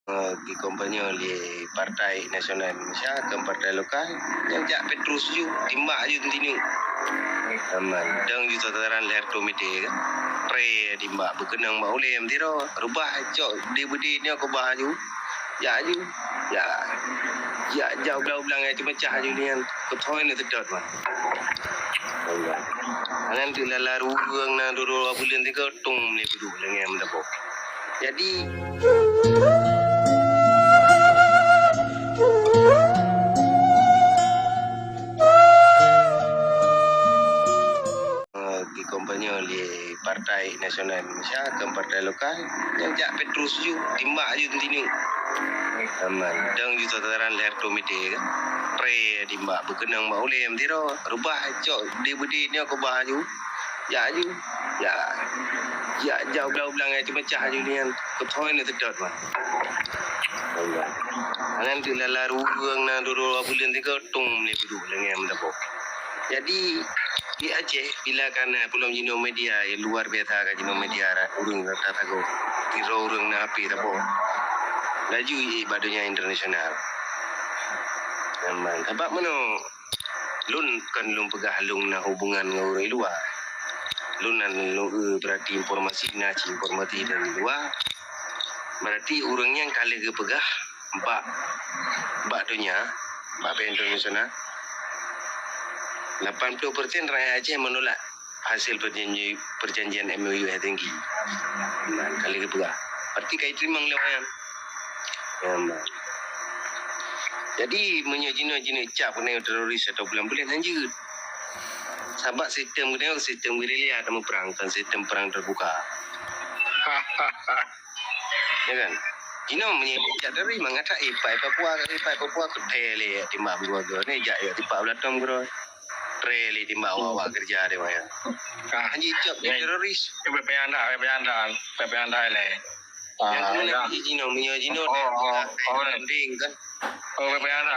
di kampanye oleh Partai Nasional Indonesia ke partai lokal yang jak Petrus ju timbak ju tinu aman dang ju tataran leher komite pre timbak berkenang mak oleh am tiro rubah cok di ni aku bah ju ya jauh ulang itu pecah ju ni ketoy ni sedot mah anan tu lala ruang na dulu bulan 3 tung ni bidu lengem dapo jadi di kampanye oleh Partai Nasional Indonesia ke partai lokal yang jak Petrus ju timbak ju tinu aman dang ju tataran leher komite pre timbak berkenang mak oleh am tiro rubah cok di ni aku bah ju ya jauh ulang itu pecah ju ni ketoy ni sedot mah anan tu lala ruang na dulu bulan 3 tung ni bidu lengem dapo jadi di Aceh bila kan pulau Jino Media luar biasa kan Jino Media urung kata tago tiro urung na api tapo laju badunya internasional aman sebab mano lun kan lun pegah lung na hubungan dengan orang luar lun nan berarti informasi na informasi dari luar berarti orangnya yang kali ke pegah bak dunia bak internasional 80% rakyat Aceh menolak hasil perjanjian MOU yang tinggi. Kali ke pegah. Berarti kait terima ngelawayan. Jadi menyajina cap kena teroris atau bulan-bulan anjir. Sebab sistem kena sistem gerilya ada perang kan sistem perang terbuka. Ya kan? Jino menyajak dari mengata ipai Papua ketele timbak keluarga ni jak ya timbak belatom gro. Reli timbak awak kerja dia maya. Anjir cap teroris. PPP anda le. Yang mana Jino landing kan. Oh PPP anda.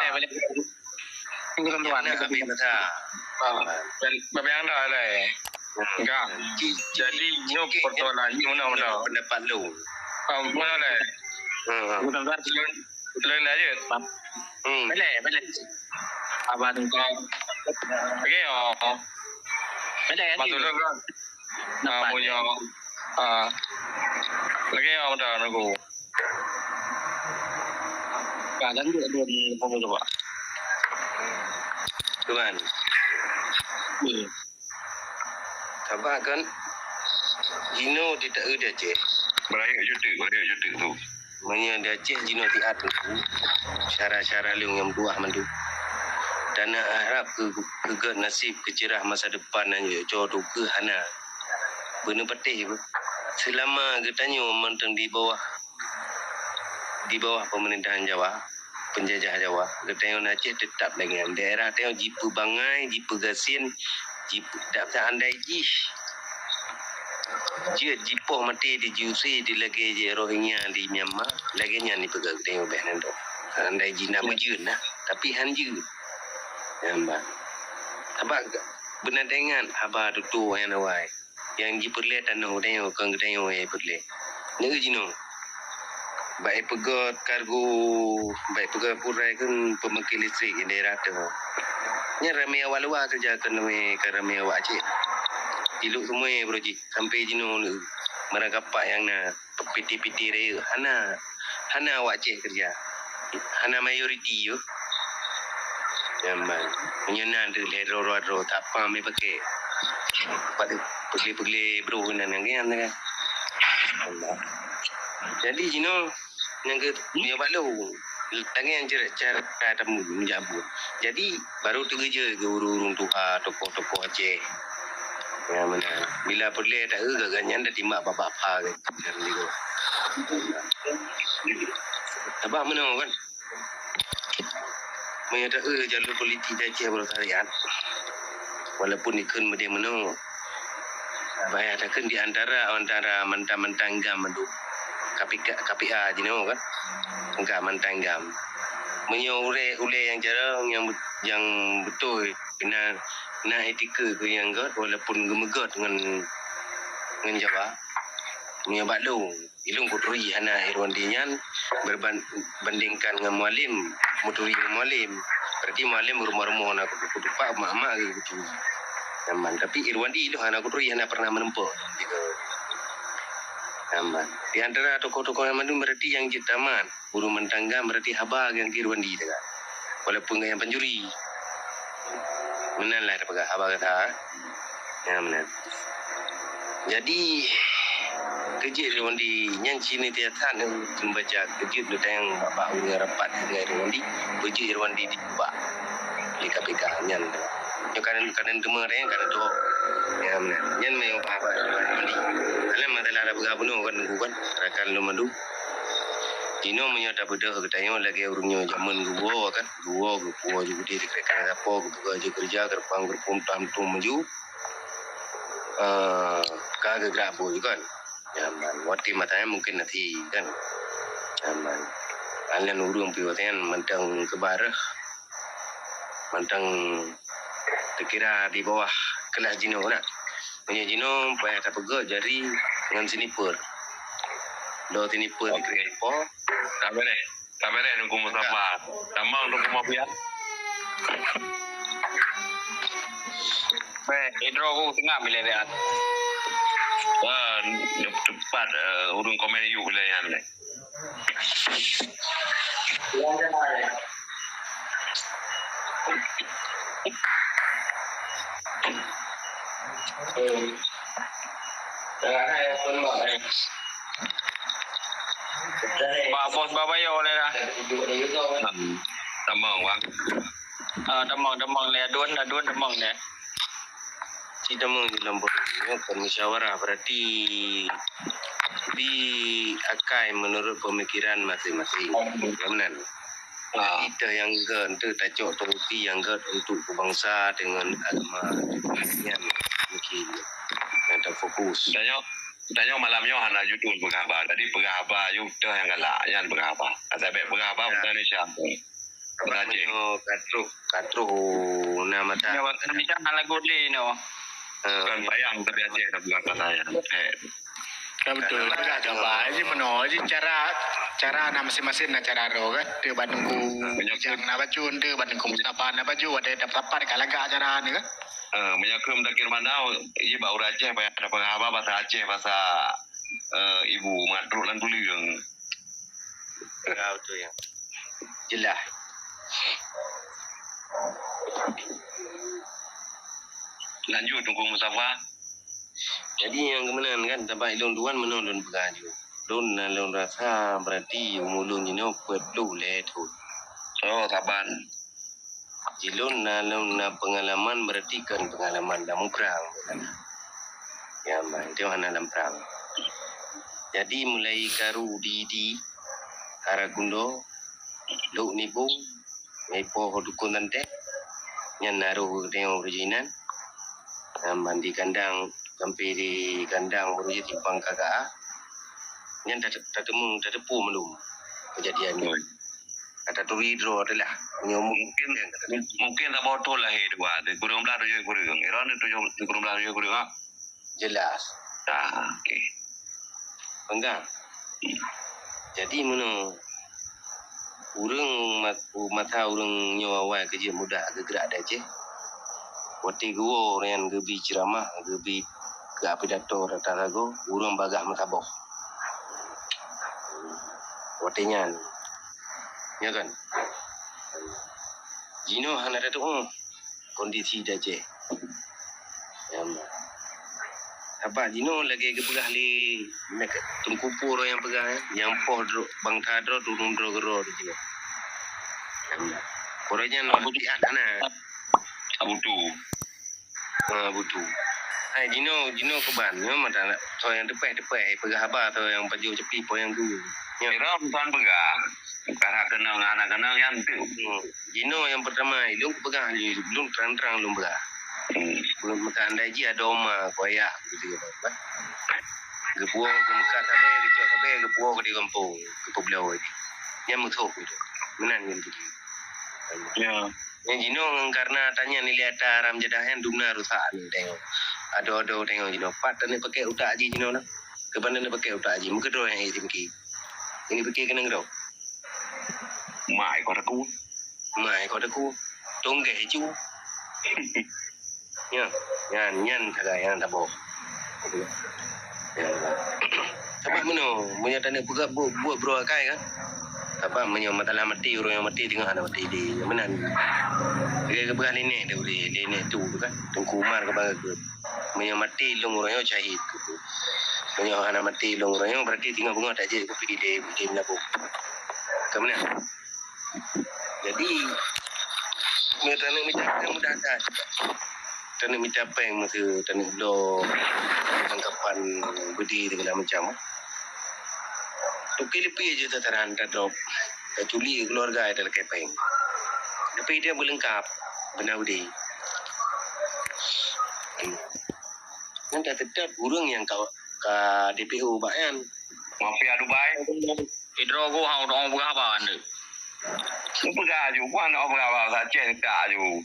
Ini kan tuan. Habis masa. PPP anda le. Enggak. Jadi ni persoalan ni mana pendapat lu. Mana le. Bukan lain aja. Boleh. Abang tu okey boleh kan betul kan punya lagi ada aku kadang dua di pokok coba tuan sabak kan Jino tidak ada Aceh berayak juta tu Manya di Aceh Jino tiat tu syarah-syarah liung yang buah mandu dan harap ke nasib kecerah masa depan aja jodoh ke hana benar petih selama katanya mentang di bawah pemerintahan Jawa penjajah Jawa katanya Aceh tetap dengan daerah tengok jipu bangai jipu gasin jipu tak andai jipoh mati di Jusi di lagi je Rohingya di Myanmar lagi nya ni pegang tengok behnan tu andai jina mejun lah tapi hanju Nampak. Apa benar dengan haba tu yang awai. Yang jiperle tanah tengok kang tengok perle. Ni Jino. Baik pegot kargo, baik pegot purai kan pembangkit listrik di daerah tu. Nya ramai awal luar kerja kan ramai awak Aceh. Diluk semua projek sampai Jino merangkapak yang na PT raya. Hana awak Aceh kerja. Hana mayoriti yo. Jamban. Menyenang tu ro tak apa me pakai. Pada pergi bro nan yang kan. Jadi Jino yang ke punya balu. Tangan cara tamu menjabut. Jadi baru tu kerja ke urung tuha tokoh-tokoh Aceh. Ya mana. Bila pergi tak gaganya dah timbak bapa kan. Sebab mana kan? Menyata jalur politik Aceh bertarian walaupun ikun mede meno bayar takkan di antara mentang gam madu KPA Jino kan enggak mentang gam menyore yang jarang yang betul kena etika ke yang god walaupun gemegot dengan Jawa punya baklo ilung kuturi hana Irwandi nyan berbandingkan dengan mualim muturi dengan mualim berarti mualim rumah-rumah nak kudu pak mak-mak gitu nyaman tapi Irwandi itu hana kuturi hana pernah menempuh gitu nyaman di antara tokoh-tokoh yang mandu berarti yang jitaman buru mentangga berarti haba yang Irwandi tu kan walaupun yang penjuri menan lah dapat haba kata ya menan jadi kerja Irwandi yang sini tiatan membaca kerja tu yang bapak udah rapat dengan Irwandi kerja Irwandi dibuat di KPK nyan yo kadang demar yang kadang tu ya mana nyan mai apa Irwandi alam madalah ada bergabung kan bukan rakan lu madu Dino menyata bedah ketanya lagi urungnya zaman gua kan gua juga di kerja apa gua kerja kerpang berpum tam tu maju kagak grabu juga kan nyaman wati matanya mungkin nanti kan nyaman alian urung piwatian mentang kebarah mentang terkira di bawah kelas Jino nak punya Jino payah tak pegak jari dengan siniper do siniper di krepo tak boleh nunggu musafah tambah nunggu mafia Hidro aku tengah bila lihat cepat urung komen yuk wilayah ni. Pak bos babayo oleh lah. Tamang wang. Tamang le adun tamang le. Si tamang di lambung musyawarah berarti di akai menurut pemikiran masing-masing. Benar. Kita yang untuk tajuk tauti yang untuk bangsa dengan agama yang mungkin ada fokus. Tanya malamnya hana judul pegahaba. Tadi pegahaba yuk tu yang galak yang pegahaba. Asal baik pegahaba bukan Indonesia. Katru nama tak. Ya waktu Indonesia lagu ni no. Kan bayang tapi aja tak bukan saya. Betul. Pegahaba ini menolak cara nama masing-masing nak cara ro kan. Dia bandung yang nak baju, dia bandung musafah nak baju ada dapat kalagak cara ni kan. Menyakum takir mana ia bau Aceh banyak ada pengapa bahasa Aceh bahasa ibu madruk lan tuliung kau tu yang jelas lanjut tunggu musafah jadi yang kemenan kan sampai ilung tuan menolun pegaju don nalung rasa berarti mulung ini perlu letu so saban Jilun nalung na pengalaman berarti kan pengalaman dalam perang kan. Ya man dia dalam perang. Jadi mulai karu di Haragundo lu nibu naipo hodukun tante nyan naruh tengok originan mandi kandang sampai di kandang beruji timpang kakak nyan tak temu melum kejadian ni. Kata tu withdraw adalah mungkin tak botol lah dua kurang belah tu kurang iran tu kurang belah tu kurang jelas okey enggak jadi mana urang mata urang nyawa kerja mudah gerak dah je wati gua yang gebi ceramah gebi ke pidato rata-rago urang bagah mataboh watinya ya kan Jino hana tu kondisi dah je apa Jino lagi ke pegah li nak tungkupur yang pegah yang poh bang tadro turun dro gero Jino korenya no lihat ana butu hai Jino keban mata so yang depan pegah apa atau yang baju cepi po yang dulu ya bukan pegang karena kenal anak kenal yang tu Jino yang pertama ilung pegang belum terang-terang belum pegang belum makan daji ada oma koyak gitu kan gepuo ke Mekah sampai ke sampai gepuo ke di kampung ke Pulau ini yang musuh gitu menan gitu ya yang Jino karena tanya ni lihat ram jedahnya dumna rusak ni tengok ada tengok Jino pat ni pakai utak ji Jino nak Kepada nak pakai otak je. Muka dorang yang tinggi. Ini pakai kena ngau. Mãi có aku. Mai kau aku. Tonggak je. Ya. Nyan kagak yang tak boh. Ya. Sebab mana? Punya tanah buat bro akai kan? Apa punya matalah mati orang yang mati tengah ada mati di mana ni? Dia keberan nenek dia boleh nenek tu kan? Tengku Umar ke bangga ke? Punya mati long orang yang syahid tu. Punya anak mati long orang yang berarti tinggal bunga tak je aku pergi dia melaku. Ke mana? Jadi punya tanah macam mudah kan? Tanah macam apa yang masa tanah blok tangkapan budi dengan macam Tukil lebih je tataran tak drop. Culi keluarga ada lekai peng. Tapi dia berlengkap benar dia. Kan dah tetap burung yang kau ke DPO bayan. Mafia Dubai. Idro ko hao dong berapa anda? Nó beraju, gua nak berapa saja tak ju.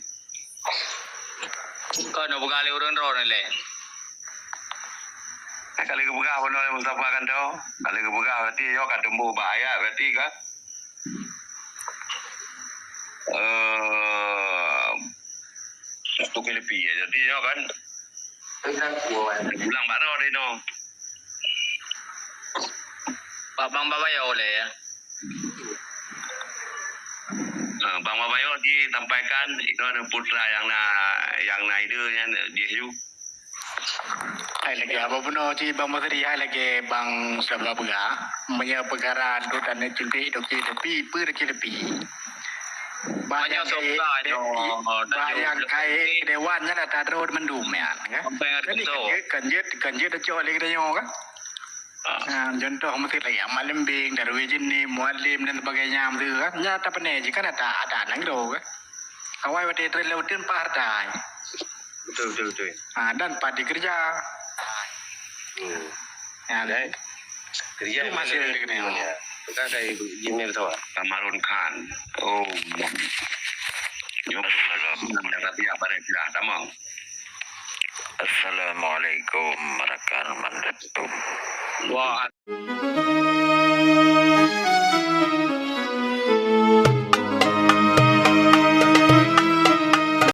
Kau nak berkali orang orang ni. Kalau ke berapa no Mustafa kan tu. Kalau ke berapa berarti yo kat tembu bahaya berarti kan. Satu kali lebih jadi yo kan. Pulang baru dia no. Bang Babayo oleh ya. Bang Babayo disampaikan itu ada putra yang itu yang dia hidup. Hai lagi apa pun ci bang Masri hai lagi bang Sabla Pega punya perkara tu dan cuti doki tepi tepi. Banyak banyak kai dewan nya ada road mendum ya kan. Jadi kanjet dah lagi dah kan. Contoh mesti lah malembing dari wajin ni mualim dan sebagainya mesti kan. Nyata peneh jika ada nang do kan. Awai wate terleutin partai. Betul. Dan padi kerja. Ya, Dai. Kerja masih ada kena. Bukan saya Jimmy tahu. Kamarun Khan. Oh. Yo tapi apa dia sama. Assalamualaikum warahmatullahi wabarakatuh. Wah.